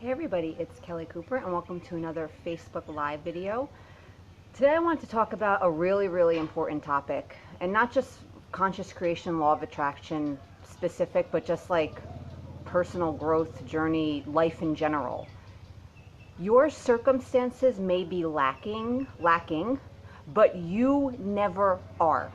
Hey everybody, it's Kelly Cooper and welcome to another Facebook Live video. Today I want to talk about a really important topic, and not just conscious creation, law of attraction specific, but just like personal growth journey, life in general. Your circumstances may be lacking, but you never are.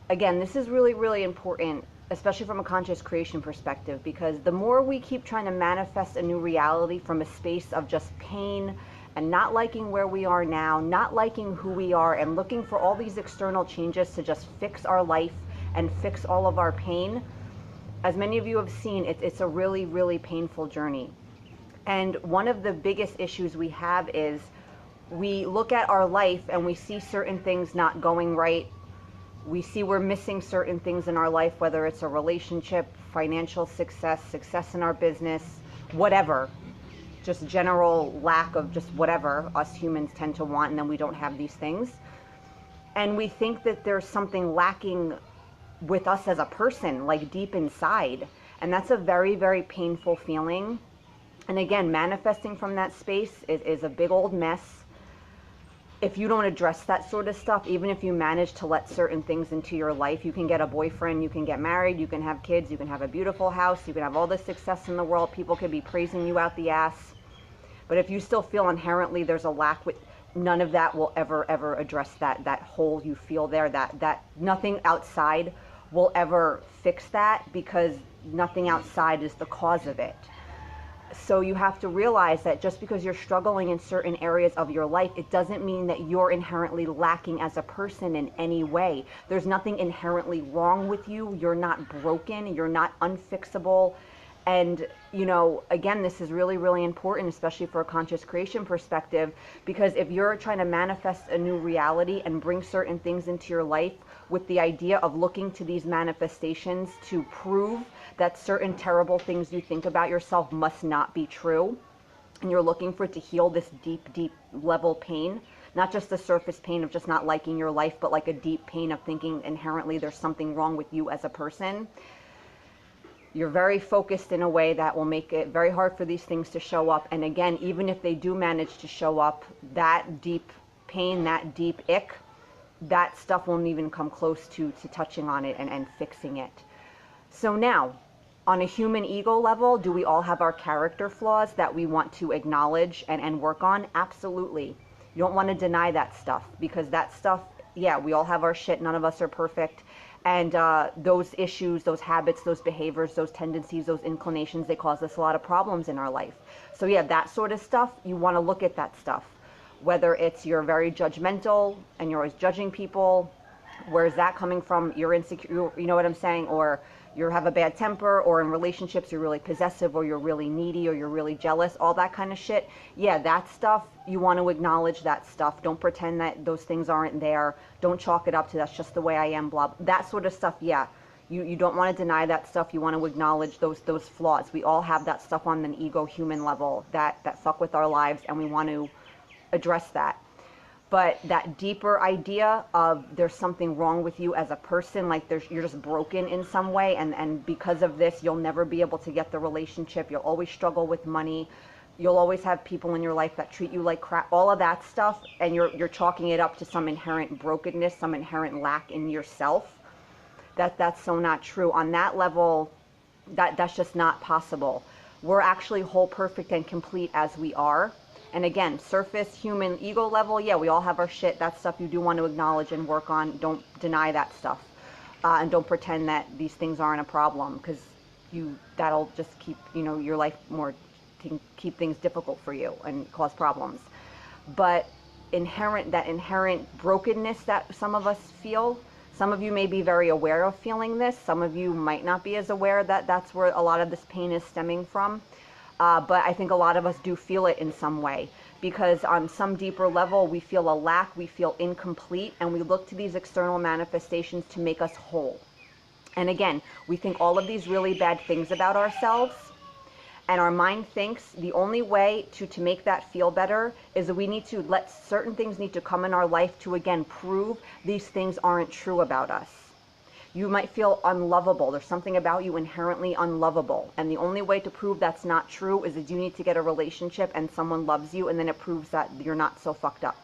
Again, this is really important, especially from a conscious creation perspective, because the more we keep trying to manifest a new reality from a space of just pain and not liking where we are now, not liking who we are, and looking for all these external changes to just fix our life and fix all of our pain, as many of you have seen, it's a really painful journey. And one of the biggest issues we have is we look at our life and we see certain things not going right. We see we're missing certain things in our life, whether it's a relationship, financial success in our business, whatever. Just general lack of just whatever us humans tend to want, and then we don't have these things. And we think that there's something lacking with us as a person, like deep inside. And that's a very painful feeling. And again, manifesting from that space is a big old mess. If you don't address that sort of stuff, even if you manage to let certain things into your life, you can get a boyfriend, you can get married, you can have kids, you can have a beautiful house, you can have all the success in the world, people could be praising you out the ass. But if you still feel inherently there's a lack, with none of that will ever address that hole you feel there, that nothing outside will ever fix that, because nothing outside is the cause of it. So you have to realize that just because you're struggling in certain areas of your life, it doesn't mean that you're inherently lacking as a person in any way. There's nothing inherently wrong with you. You're not broken. You're not unfixable. And, again, this is really important, especially for a conscious creation perspective, because if you're trying to manifest a new reality and bring certain things into your life with the idea of looking to these manifestations to prove that certain terrible things you think about yourself must not be true, and you're looking for it to heal this deep level pain, not just the surface pain of just not liking your life, but like a deep pain of thinking inherently there's something wrong with you as a person, you're very focused in a way that will make it very hard for these things to show up. And again, even if they do manage to show up, that deep pain, that deep ick, that stuff won't even come close to touching on it and fixing it. So now, on a human ego level, do we all have our character flaws that we want to acknowledge and work on? Absolutely. You don't want to deny that stuff, because that stuff, yeah, we all have our shit. None of us are perfect. And those issues, those habits, those behaviors, those tendencies, those inclinations, they cause us a lot of problems in our life. So yeah, that sort of stuff, you want to look at that stuff. Whether it's you're very judgmental and you're always judging people, where's that coming from? You're insecure, you know what I'm saying? Or you have a bad temper, or in relationships you're really possessive, or you're really needy, or you're really jealous, all that kind of shit. Yeah, that stuff, you want to acknowledge that stuff. Don't pretend that those things aren't there. Don't chalk it up to that's just the way I am, blah. That sort of stuff, yeah. You don't want to deny that stuff. You want to acknowledge those flaws. We all have that stuff on an ego human level that fuck with our lives, and we want to address that. But that deeper idea of there's something wrong with you as a person, like you're just broken in some way, and because of this, you'll never be able to get the relationship. You'll always struggle with money. You'll always have people in your life that treat you like crap. All of that stuff, and you're chalking it up to some inherent brokenness, some inherent lack in yourself. That's so not true. On that level, that's just not possible. We're actually whole, perfect, and complete as we are. And again, surface human ego level, yeah, we all have our shit. That stuff you do want to acknowledge and work on. Don't deny that stuff. And don't pretend that these things aren't a problem, because that'll just keep, your life more, to keep things difficult for you and cause problems. But that inherent brokenness that some of us feel, some of you may be very aware of feeling this. Some of you might not be as aware that that's where a lot of this pain is stemming from. But I think a lot of us do feel it in some way, because on some deeper level, we feel a lack, we feel incomplete, and we look to these external manifestations to make us whole. And again, we think all of these really bad things about ourselves, and our mind thinks the only way to make that feel better is that we need to let certain things need to come in our life to, again, prove these things aren't true about us. You might feel unlovable. There's something about you inherently unlovable. And the only way to prove that's not true is that you need to get a relationship and someone loves you, and then it proves that you're not so fucked up.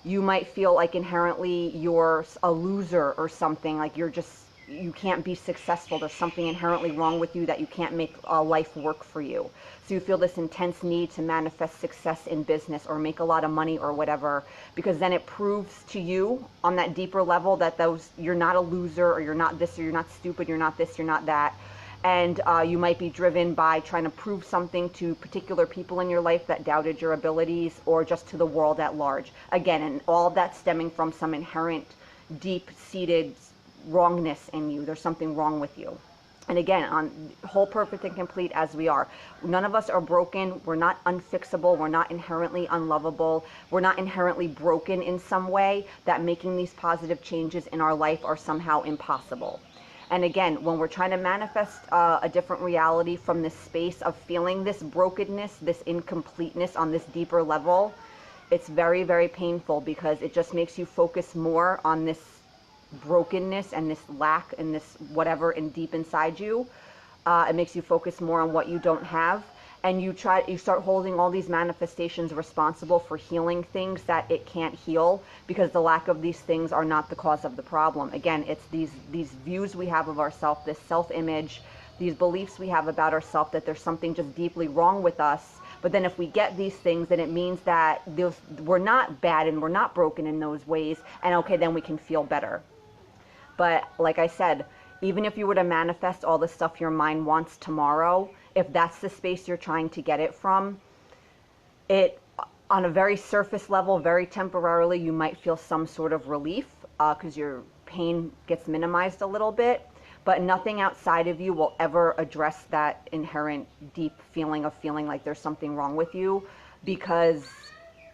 You might feel like inherently you're a loser or something, like you can't be successful. There's something inherently wrong with you that you can't make life work for you. So you feel this intense need to manifest success in business or make a lot of money or whatever, because then it proves to you on that deeper level that you're not a loser, or you're not this, or you're not stupid, you're not this, you're not that. And you might be driven by trying to prove something to particular people in your life that doubted your abilities, or just to the world at large. Again, and all of that stemming from some inherent, deep-seated wrongness in you. There's something wrong with you. And again, on whole, perfect, and complete as we are, none of us are broken. We're not unfixable. We're not inherently unlovable. We're not inherently broken in some way that making these positive changes in our life are somehow impossible. And again, when we're trying to manifest a different reality from this space of feeling this brokenness, this incompleteness on this deeper level, it's very, very painful, because it just makes you focus more on this brokenness and this lack and this whatever in deep inside you. It makes you focus more on what you don't have, and you start holding all these manifestations responsible for healing things that it can't heal, because the lack of these things are not the cause of the problem. Again, it's these views we have of ourselves, this self-image, these beliefs we have about ourselves that there's something just deeply wrong with us. But then if we get these things, then it means that we're not bad and we're not broken in those ways, and okay, then we can feel better. But like I said, even if you were to manifest all the stuff your mind wants tomorrow, if that's the space you're trying to get it from, it, on a very surface level, very temporarily, you might feel some sort of relief, because your pain gets minimized a little bit, but nothing outside of you will ever address that inherent deep feeling of feeling like there's something wrong with you, because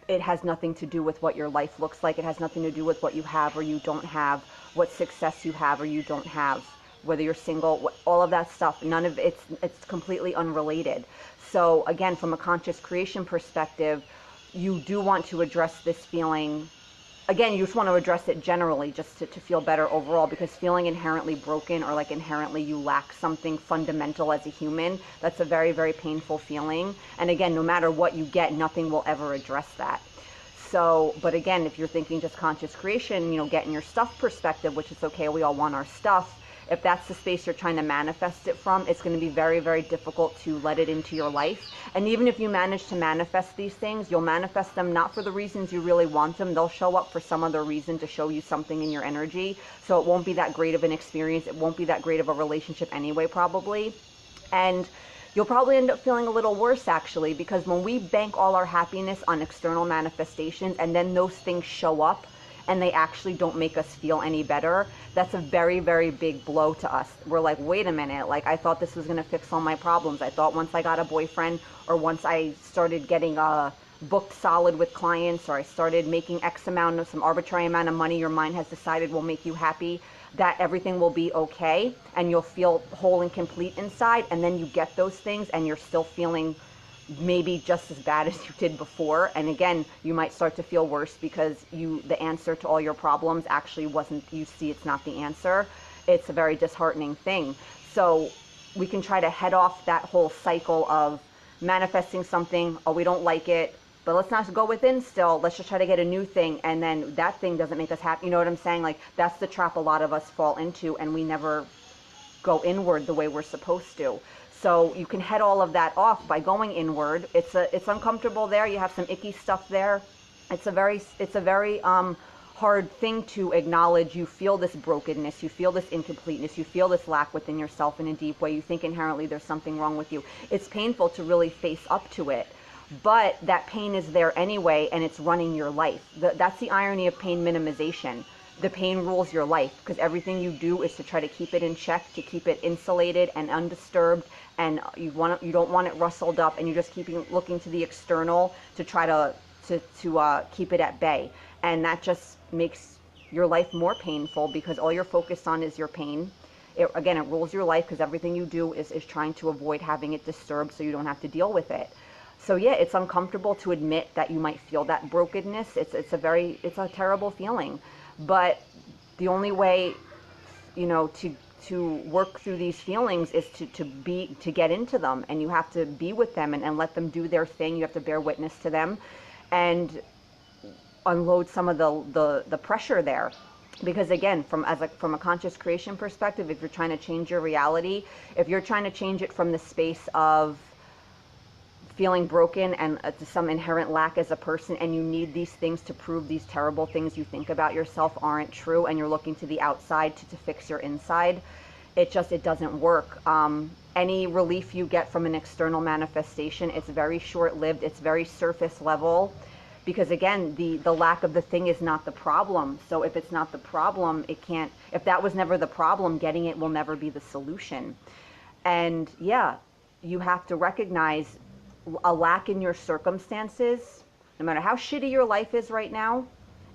it has nothing to do with what your life looks like. It has nothing to do with what you have or you don't have, what success you have or you don't have, whether you're single, all of that stuff. None of it's completely unrelated. So again, from a conscious creation perspective, you do want to address this feeling. Again, you just want to address it generally, just to feel better overall, because feeling inherently broken, or like inherently you lack something fundamental as a human, that's a very, very painful feeling. And again, no matter what you get, nothing will ever address that. So, but again, if you're thinking just conscious creation, getting your stuff perspective, which is okay, we all want our stuff. If that's the space you're trying to manifest it from, it's going to be very, very difficult to let it into your life. And even if you manage to manifest these things, you'll manifest them not for the reasons you really want them. They'll show up for some other reason to show you something in your energy. So it won't be that great of an experience. It won't be that great of a relationship anyway, probably. And you'll probably end up feeling a little worse, actually, because when we bank all our happiness on external manifestations and then those things show up and they actually don't make us feel any better, that's a very, very big blow to us. We're like, wait a minute, like I thought this was going to fix all my problems. I thought once I got a boyfriend, or once I started getting booked solid with clients, or I started making some arbitrary amount of money your mind has decided will make you happy, that everything will be okay and you'll feel whole and complete inside. And then you get those things and you're still feeling maybe just as bad as you did before. And again, you might start to feel worse because the answer to all your problems actually wasn't, it's not the answer. It's a very disheartening thing. So we can try to head off that whole cycle of manifesting something, oh, we don't like it, but let's not go within still. Let's just try to get a new thing. And then that thing doesn't make us happy. You know what I'm saying? Like, that's the trap a lot of us fall into, and we never go inward the way we're supposed to. So you can head all of that off by going inward. It's uncomfortable there. You have some icky stuff there. It's a very hard thing to acknowledge. You feel this brokenness, you feel this incompleteness, you feel this lack within yourself in a deep way. You think inherently there's something wrong with you. It's painful to really face up to it. But that pain is there anyway, and it's running your life. That's the irony of pain minimization. The pain rules your life, because everything you do is to try to keep it in check, to keep it insulated and undisturbed, and you don't want it rustled up, and you're just looking to the external to try to keep it at bay. And that just makes your life more painful, because all you're focused on is your pain. It rules your life, because everything you do is trying to avoid having it disturbed so you don't have to deal with it. So yeah, it's uncomfortable to admit that you might feel that brokenness. It's a terrible feeling. But the only way you know, to work through these feelings is to get into them, and you have to be with them and let them do their thing. You have to bear witness to them and unload some of the pressure there. Because again, from a conscious creation perspective, if you're trying to change your reality, if you're trying to change it from the space of feeling broken and to some inherent lack as a person, and you need these things to prove these terrible things you think about yourself aren't true, and you're looking to the outside to fix your inside, it doesn't work. Any relief you get from an external manifestation, it's very short-lived, it's very surface level, because again, the lack of the thing is not the problem. So if it's not the problem, it can't, if that was never the problem, getting it will never be the solution. And yeah, you have to recognize a lack in your circumstances, no matter how shitty your life is right now.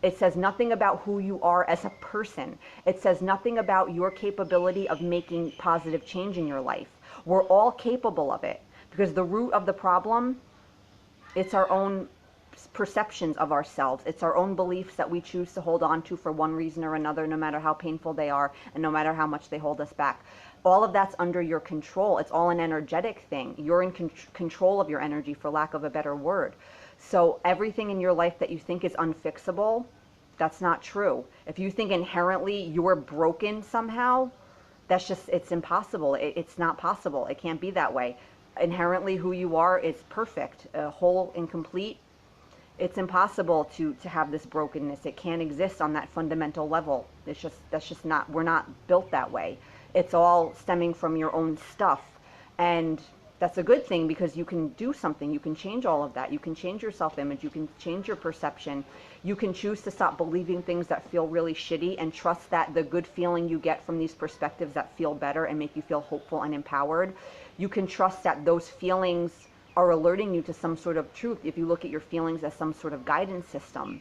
It says nothing about who you are as a person. It says nothing about your capability of making positive change in your life. We're all capable of it, because the root of the problem, it's our own perceptions of ourselves. It's our own beliefs that we choose to hold on to for one reason or another, no matter how painful they are and no matter how much they hold us back. All of that's under your control. It's all an energetic thing. You're in control of your energy, for lack of a better word. So everything in your life that you think is unfixable, that's not true. If you think inherently you're broken somehow, that's just, it's impossible. It's not possible. It can't be that way. Inherently who you are is perfect, whole and complete. It's impossible to have this brokenness. It can't exist on that fundamental level. That's just not, we're not built that way. It's all stemming from your own stuff. And that's a good thing, because you can do something. You can change all of that. You can change your self-image. You can change your perception. You can choose to stop believing things that feel really shitty and trust that the good feeling you get from these perspectives that feel better and make you feel hopeful and empowered, you can trust that those feelings are alerting you to some sort of truth. If you look at your feelings as some sort of guidance system,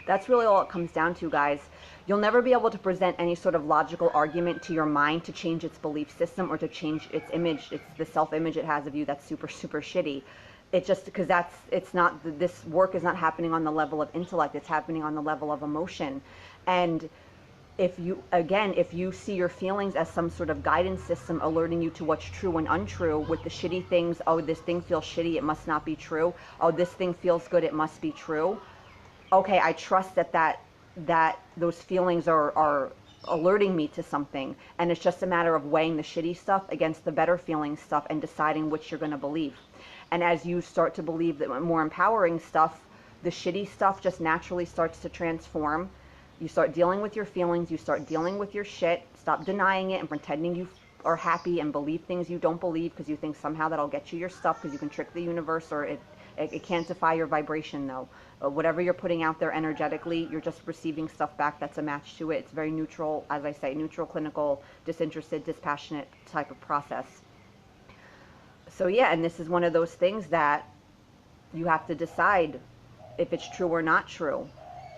that's really all it comes down to, guys. You'll never be able to present any sort of logical argument to your mind to change its belief system or to change its image. It's the self-image it has of you that's super, super shitty. It just, because it's not, this work is not happening on the level of intellect. It's happening on the level of emotion. And if you see your feelings as some sort of guidance system alerting you to what's true and untrue, with the shitty things, oh, this thing feels shitty, it must not be true. Oh, this thing feels good, it must be true. Okay, I trust that those feelings are alerting me to something, and it's just a matter of weighing the shitty stuff against the better feeling stuff and deciding which you're going to believe. And as you start to believe the more empowering stuff, the shitty stuff just naturally starts to transform. You start dealing with your feelings, you start dealing with your shit, stop denying it and pretending you are happy and believe things you don't believe because you think somehow that'll get you your stuff, because you can trick the universe, or it can't defy your vibration though. Whatever you're putting out there energetically, you're just receiving stuff back that's a match to it. It's very neutral, as I say, neutral, clinical, disinterested, dispassionate type of process. So yeah, and this is one of those things that you have to decide if it's true or not true.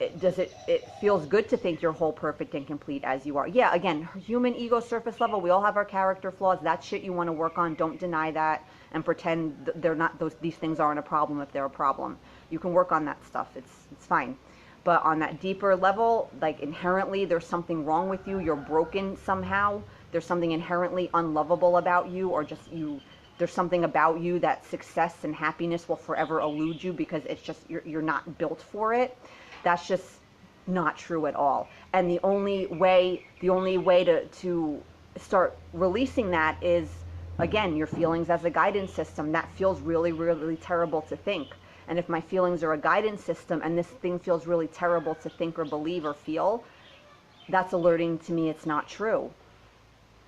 It feels good to think you're whole, perfect, and complete as you are. Yeah, again, human ego, surface level, we all have our character flaws. That's shit you want to work on. Don't deny that and pretend they're not, these things aren't a problem if they're a problem. You can work on that stuff. It's fine. But on that deeper level, like inherently there's something wrong with you. You're broken somehow. There's something inherently unlovable about you, or just there's something about you that success and happiness will forever elude you because it's just, you're not built for it. That's just not true at all. And the only way to start releasing that is, again, your feelings as a guidance system. That feels really, really terrible to think. And if my feelings are a guidance system and this thing feels really terrible to think or believe or feel, that's alerting to me it's not true.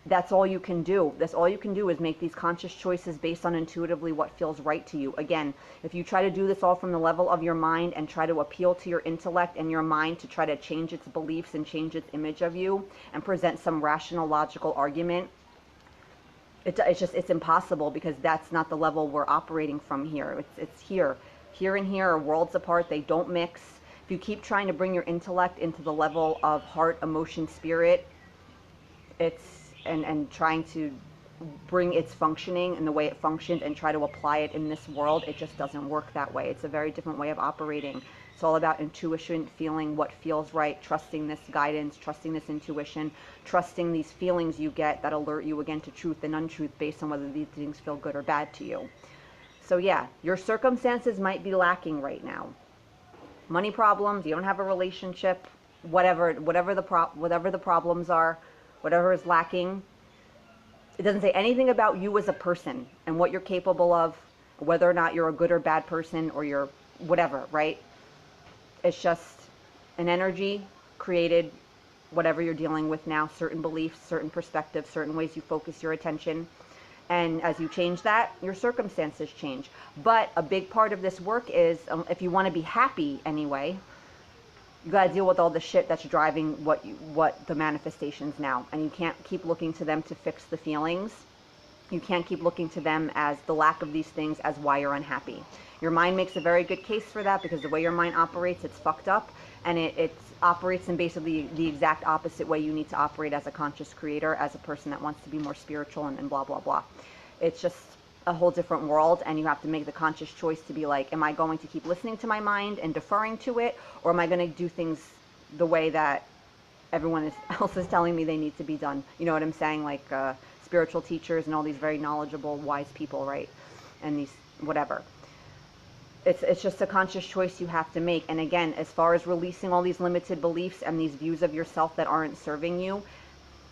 That's all you can do. That's all you can do, is make these conscious choices based on intuitively what feels right to you. Again, if you try to do this all from the level of your mind and try to appeal to your intellect and your mind to try to change its beliefs and change its image of you and present some rational, logical argument, it's impossible, because that's not the level we're operating from here. It's here. Here and here are worlds apart. They don't mix. If you keep trying to bring your intellect into the level of heart, emotion, spirit, and trying to bring its functioning and the way it functions and try to apply it in this world. It just doesn't work that way. It's a very different way of operating. It's all about intuition, feeling what feels right, trusting this guidance, trusting this intuition, trusting these feelings you get that alert you again to truth and untruth based on whether these things feel good or bad to you. So yeah, your circumstances might be lacking right now. Money problems, you don't have a relationship, whatever the problems are, whatever is lacking. It doesn't say anything about you as a person and what you're capable of, whether or not you're a good or bad person or you're whatever, right? It's just an energy created, whatever you're dealing with now, certain beliefs, certain perspectives, certain ways you focus your attention. And as you change that, your circumstances change. But a big part of this work is, if you want to be happy anyway, you got to deal with all the shit that's driving what the manifestations now. And you can't keep looking to them to fix the feelings. You can't keep looking to them as the lack of these things as why you're unhappy. Your mind makes a very good case for that because the way your mind operates, it's fucked up. And it operates in basically the exact opposite way you need to operate as a conscious creator, as a person that wants to be more spiritual and blah, blah, blah. It's just a whole different world, and you have to make the conscious choice to be like, am I going to keep listening to my mind and deferring to it, or am I going to do things the way that everyone else is telling me they need to be done? You know what I'm saying? Like spiritual teachers and all these very knowledgeable, wise people, right? And these whatever. It's just a conscious choice you have to make. And again, as far as releasing all these limited beliefs and these views of yourself that aren't serving you,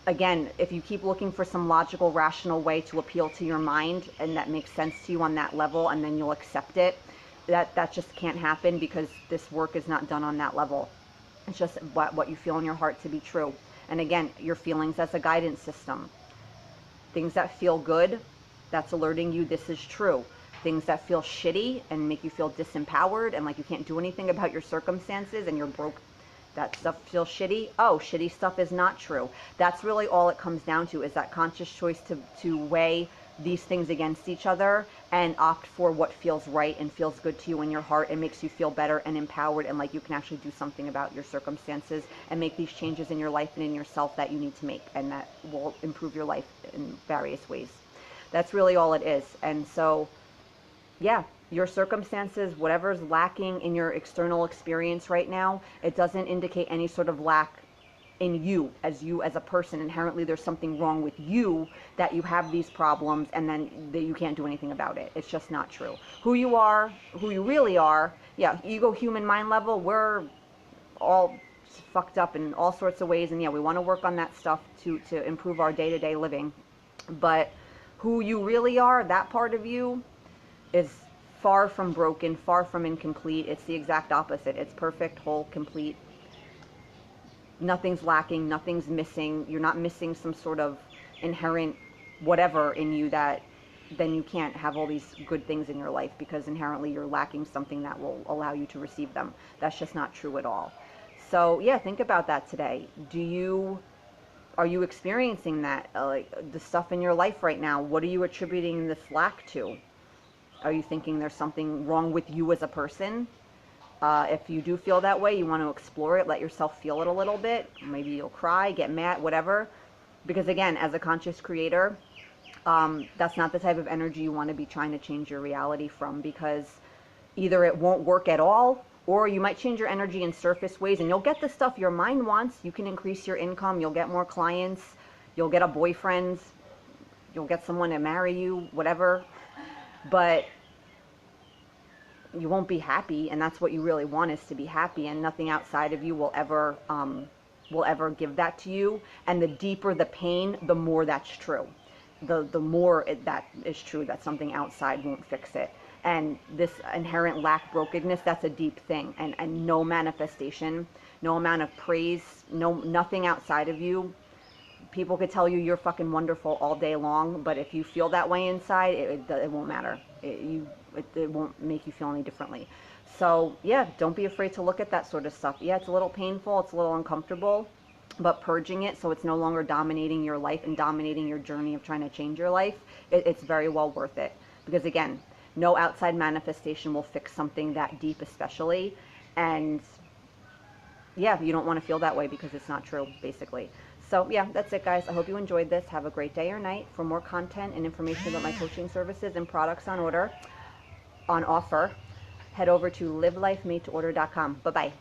again, if you keep looking for some logical, rational way to appeal to your mind and that makes sense to you on that level, and then you'll accept it, that just can't happen because this work is not done on that level. It's just what you feel in your heart to be true. And again, your feelings as a guidance system. Things that feel good, that's alerting you this is true. Things that feel shitty and make you feel disempowered and like you can't do anything about your circumstances and you're broke, that stuff feels shitty. Oh, shitty stuff is not true. That's really all it comes down to, is that conscious choice to weigh these things against each other and opt for what feels right and feels good to you in your heart and makes you feel better and empowered and like you can actually do something about your circumstances and make these changes in your life and in yourself that you need to make and that will improve your life in various ways. That's really all it is. And so, yeah, your circumstances, whatever's lacking in your external experience right now, it doesn't indicate any sort of lack in you as a person. Inherently, there's something wrong with you that you have these problems and then that you can't do anything about it. It's just not true. Who you are, who you really are, yeah, ego, human mind level, we're all fucked up in all sorts of ways. And yeah, we want to work on that stuff to improve our day-to-day living. But who you really are, that part of you, is far from broken, far from incomplete. It's the exact opposite. It's perfect, whole, complete. Nothing's lacking, nothing's missing. You're not missing some sort of inherent whatever in you that then you can't have all these good things in your life because inherently you're lacking something that will allow you to receive them. That's just not true at all. So yeah, think about that today. Are you experiencing that? Like the stuff in your life right now, what are you attributing this lack to? Are you thinking there's something wrong with you as a person? If you do feel that way, you want to explore it, let yourself feel it a little bit. Maybe you'll cry, get mad, whatever. Because again, as a conscious creator, that's not the type of energy you want to be trying to change your reality from, because either it won't work at all, or you might change your energy in surface ways and you'll get the stuff your mind wants. You can increase your income, you'll get more clients, you'll get a boyfriend, you'll get someone to marry you, whatever. But you won't be happy, and that's what you really want, is to be happy, and nothing outside of you will ever give that to you. And the deeper the pain, the more that's true. The more that is true, that something outside won't fix it. And this inherent lack, brokenness, that's a deep thing. And no manifestation, no amount of praise, nothing outside of you. People could tell you you're fucking wonderful all day long, but if you feel that way inside, it won't matter. It won't make you feel any differently. So yeah, don't be afraid to look at that sort of stuff. Yeah, it's a little painful, it's a little uncomfortable, but purging it so it's no longer dominating your life and dominating your journey of trying to change your life, it's very well worth it. Because again, no outside manifestation will fix something that deep especially. And yeah, you don't want to feel that way because it's not true, basically. So yeah, that's it, guys. I hope you enjoyed this. Have a great day or night. For more content and information about my coaching services and products on offer, head over to livelifemadeorder.com. Bye-bye.